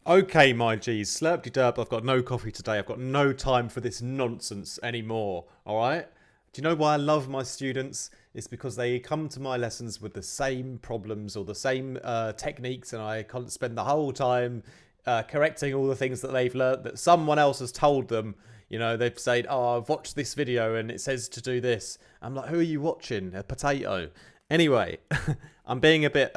Okay, my G's, slurpty derp, I've got no coffee today. I've got no time for this nonsense anymore, alright? Do you know why I love my students? It's because they come to my lessons with the same problems or the same techniques, and I can't spend the whole time correcting all the things that they've learnt that someone else has told them. You know, they've said, oh, I've watched this video and it says to do this. I'm like, who are you watching? A potato. Anyway, I'm being a bit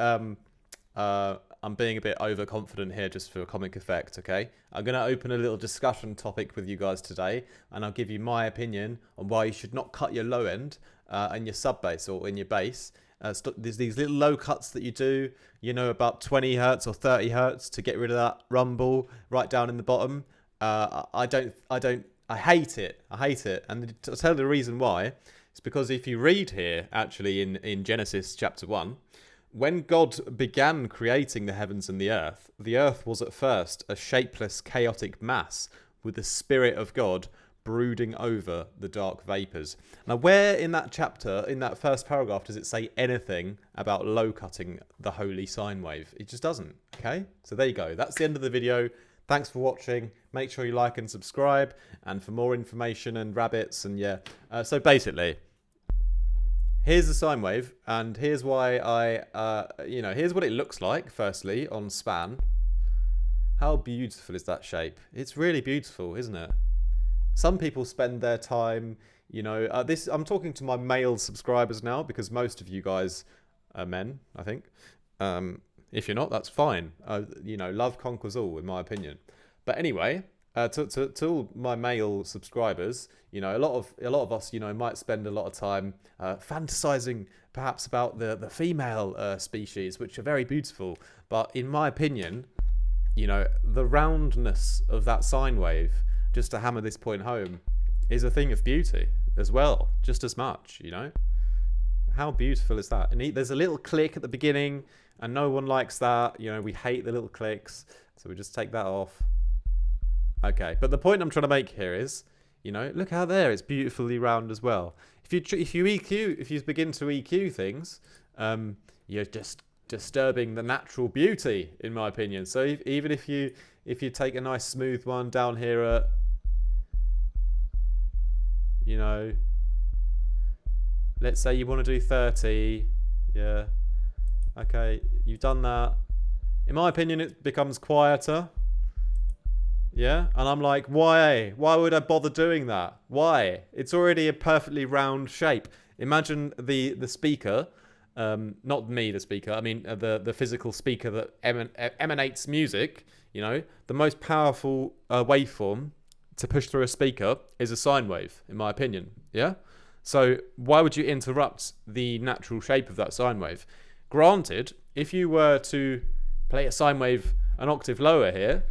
overconfident here just for a comic effect, okay? I'm going to open a little discussion topic with you guys today, and I'll give you my opinion on why you should not cut your low end in your sub bass or in your bass. There's these little low cuts that you do, you know, about 20 hertz or 30 hertz to get rid of that rumble right down in the bottom. I hate it. I hate it. And I'll tell you the reason why. It's because if you read here, actually in Genesis chapter 1, when God began creating the heavens and the earth was at first a shapeless, chaotic mass with the Spirit of God brooding over the dark vapours. Now, where in that chapter, in that first paragraph, does it say anything about low cutting the holy sine wave? It just doesn't, okay? So there you go. That's the end of the video. Thanks for watching. Make sure you like and subscribe. And for more information and rabbits and yeah. So basically, here's the sine wave, and here's why here's what it looks like, firstly, on span. How beautiful is that shape? It's really beautiful, isn't it? Some people spend their time, you know, I'm talking to my male subscribers now, because most of you guys are men, I think. If you're not, that's fine. You know, love conquers all, in my opinion. But anyway, to all my male subscribers, you know, a lot of us, you know, might spend a lot of time fantasizing perhaps about the female species, which are very beautiful. But in my opinion, you know, the roundness of that sine wave, just to hammer this point home, is a thing of beauty as well, just as much, you know. How beautiful is that? And there's a little click at the beginning, and no one likes that. You know, we hate the little clicks, so we just take that off. Okay, but the point I'm trying to make here is, you know, look how there it's beautifully round as well. If you begin to EQ things, you're just disturbing the natural beauty, in my opinion. So even if you take a nice smooth one down here at, you know, let's say you want to do 30, yeah, okay, you've done that. In my opinion, it becomes quieter. Yeah, and I'm like, why would I bother doing that? Why? It's already a perfectly round shape. Imagine the speaker, not me, the speaker, I mean the physical speaker that emanates music. You know, the most powerful waveform to push through a speaker is a sine wave, in my opinion. Yeah, so why would you interrupt the natural shape of that sine wave? Granted, if you were to play a sine wave an octave lower here,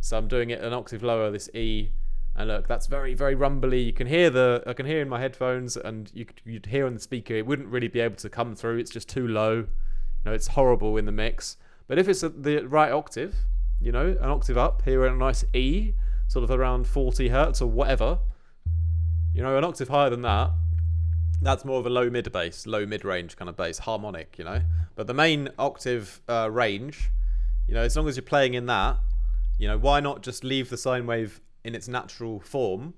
so I'm doing it an octave lower, this E, and look, that's very, very rumbly. You can hear I can hear in my headphones, and you'd hear on the speaker, it wouldn't really be able to come through. It's just too low. You know, it's horrible in the mix. But if it's the right octave, you know, an octave up, here at a nice E, sort of around 40 hertz or whatever, you know, an octave higher than that, that's more of a low mid bass, low mid range kind of bass, harmonic, you know. But the main octave range, you know, as long as you're playing in that, you know, why not just leave the sine wave in its natural form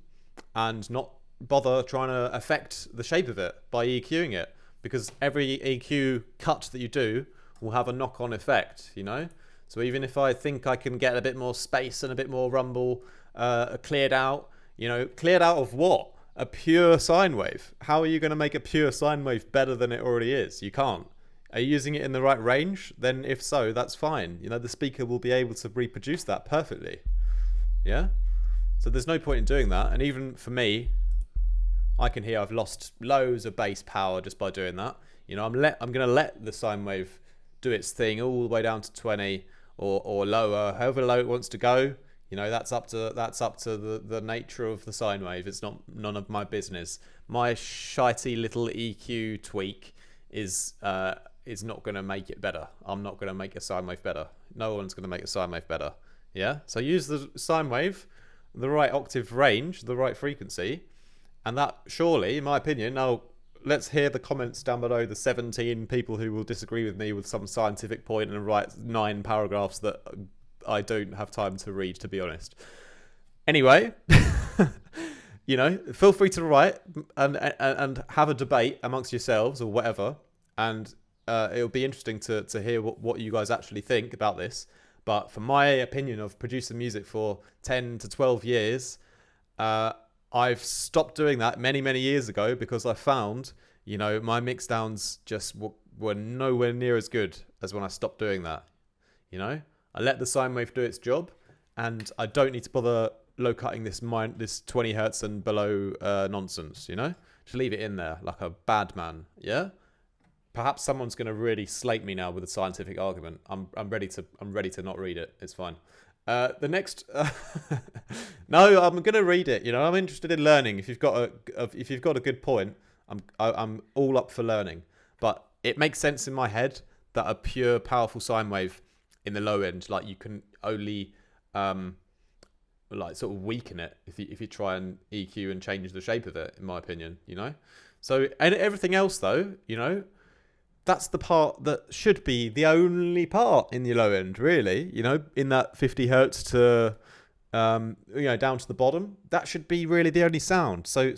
and not bother trying to affect the shape of it by EQing it? Because every EQ cut that you do will have a knock-on effect, you know? So even if I think I can get a bit more space and a bit more rumble cleared out, you know, cleared out of what? A pure sine wave. How are you going to make a pure sine wave better than it already is? You can't. Are you using it in the right range? Then if so, that's fine. You know, the speaker will be able to reproduce that perfectly. Yeah? So there's no point in doing that. And even for me, I can hear I've lost loads of bass power just by doing that. You know, I'm going to let the sine wave do its thing all the way down to 20 or lower, however low it wants to go. You know, that's up to the nature of the sine wave. It's none of my business. My shitey little EQ tweak is not going to make it better. I'm not going to make a sine wave better. No one's going to make a sine wave better. Yeah? So use the sine wave, the right octave range, the right frequency, and that surely, in my opinion, now let's hear the comments down below, the 17 people who will disagree with me with some scientific point and write 9 paragraphs that I don't have time to read, to be honest. Anyway, you know, feel free to write and have a debate amongst yourselves or whatever, and it'll be interesting to hear what you guys actually think about this. But from my opinion of producing music for 10 to 12 years, I've stopped doing that many years ago because I found, you know, my mix downs just were nowhere near as good as when I stopped doing that. You know, I let the sine wave do its job, and I don't need to bother low cutting this 20 hertz and below nonsense. You know, just leave it in there like a bad man. Yeah. Perhaps someone's going to really slate me now with a scientific argument. I'm ready to not read it. It's fine. The next, no, I'm going to read it. You know, I'm interested in learning. If you've got a good point, I'm all up for learning. But it makes sense in my head that a pure powerful sine wave in the low end, like you can only like sort of weaken it if you try and EQ and change the shape of it. In my opinion, you know. So and everything else though, you know. That's the part that should be the only part in the low end, really. You know, in that 50 hertz to, you know, down to the bottom. That should be really the only sound. So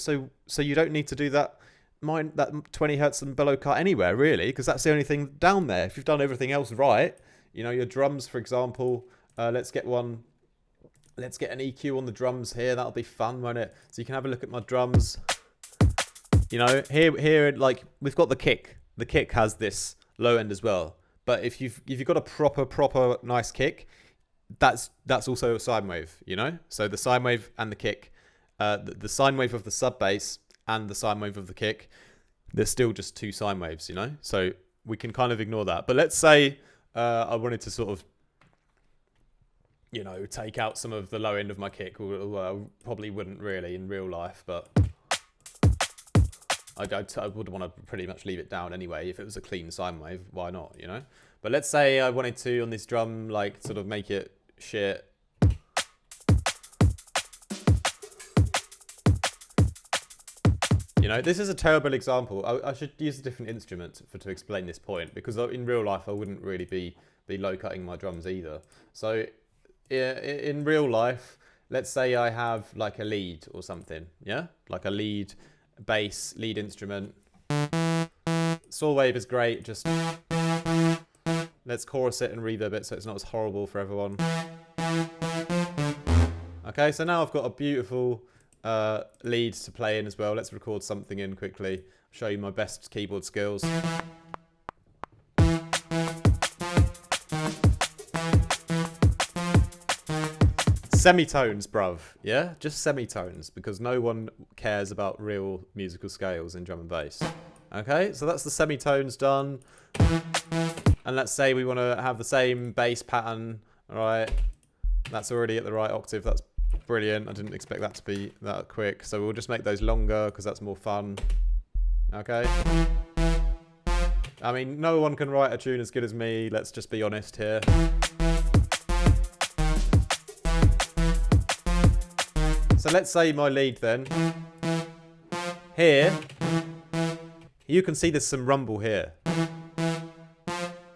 you don't need to do that 20 hertz and below cut anywhere, really, because that's the only thing down there. If you've done everything else right, you know, your drums, for example. Let's get an EQ on the drums here. That'll be fun, won't it? So you can have a look at my drums. You know, here, like we've got the kick. The kick has this low end as well, but if you've got a proper nice kick, that's also a sine wave, you know. So the sine wave and the kick, the sine wave of the sub bass and the sine wave of the kick, they're still just two sine waves, you know. So we can kind of ignore that. But let's say I wanted to sort of, you know, take out some of the low end of my kick. Well, I probably wouldn't really in real life, but I would want to pretty much leave it down anyway. If it was a clean sine wave, why not, you know? But let's say I wanted to, on this drum, like, sort of make it shit. You know, this is a terrible example. I should use a different instrument to explain this point, because in real life, I wouldn't really be low-cutting my drums either. So in real life, let's say I have, like, a lead or something, yeah? Like a lead bass, lead instrument. Saw wave is great, just let's chorus it and reverb it so it's not as horrible for everyone. Okay, so now I've got a beautiful lead to play in as well. Let's record something in quickly, show you my best keyboard skills. Semitones, bruv. Yeah, just semitones, because no one cares about real musical scales in drum and bass. Okay, so that's the semitones done. And let's say we want to have the same bass pattern. All right, that's already at the right octave. That's brilliant. I didn't expect that to be that quick. So we'll just make those longer because that's more fun. Okay. I mean, no one can write a tune as good as me. Let's just be honest here. So let's say my lead then. Here, you can see there's some rumble here.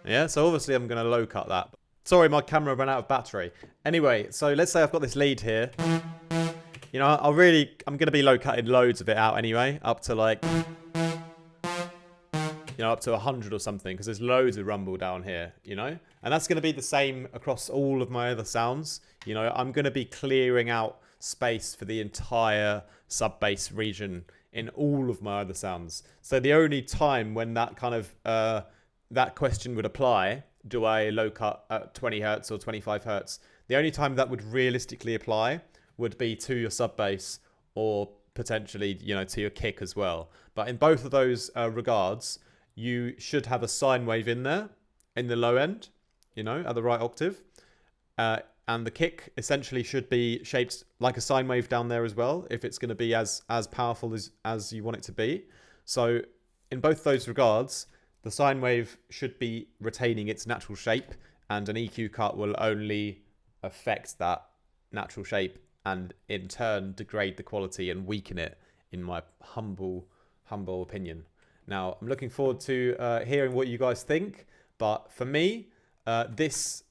Yeah, so obviously I'm going to low cut that. Sorry, my camera ran out of battery. Anyway, so let's say I've got this lead here. You know, I'm going to be low cutting loads of it out anyway, up to like, you know, up to 100 or something, because there's loads of rumble down here, you know? And that's going to be the same across all of my other sounds. You know, I'm going to be clearing out space for the entire sub bass region in all of my other sounds. So the only time when that kind of that question would apply, do I low cut at 20 hertz or 25 hertz, the only time that would realistically apply would be to your sub bass or potentially, you know, to your kick as well. But in both of those regards, you should have a sine wave in there in the low end, you know, at the right octave. And the kick essentially should be shaped like a sine wave down there as well, if it's going to be as powerful as you want it to be. So in both those regards, the sine wave should be retaining its natural shape, and an EQ cut will only affect that natural shape and in turn degrade the quality and weaken it, in my humble opinion. Now, I'm looking forward to hearing what you guys think, but for me, this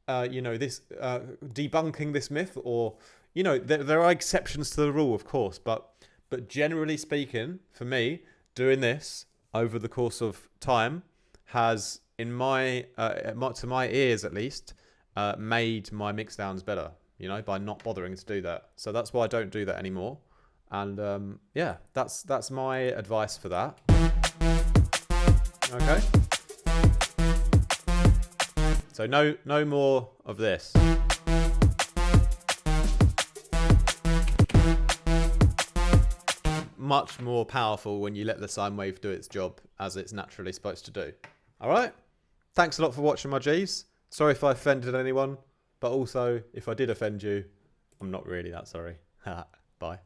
you know, this debunking this myth, or you know, there are exceptions to the rule, of course, but generally speaking, for me, doing this over the course of time has, in to my ears at least, made my mixdowns better. You know, by not bothering to do that. So that's why I don't do that anymore. And yeah, that's my advice for that. Okay. So no more of this. Much more powerful when you let the sine wave do its job as it's naturally supposed to do. All right. Thanks a lot for watching, my G's. Sorry if I offended anyone, but also if I did offend you, I'm not really that sorry. Bye.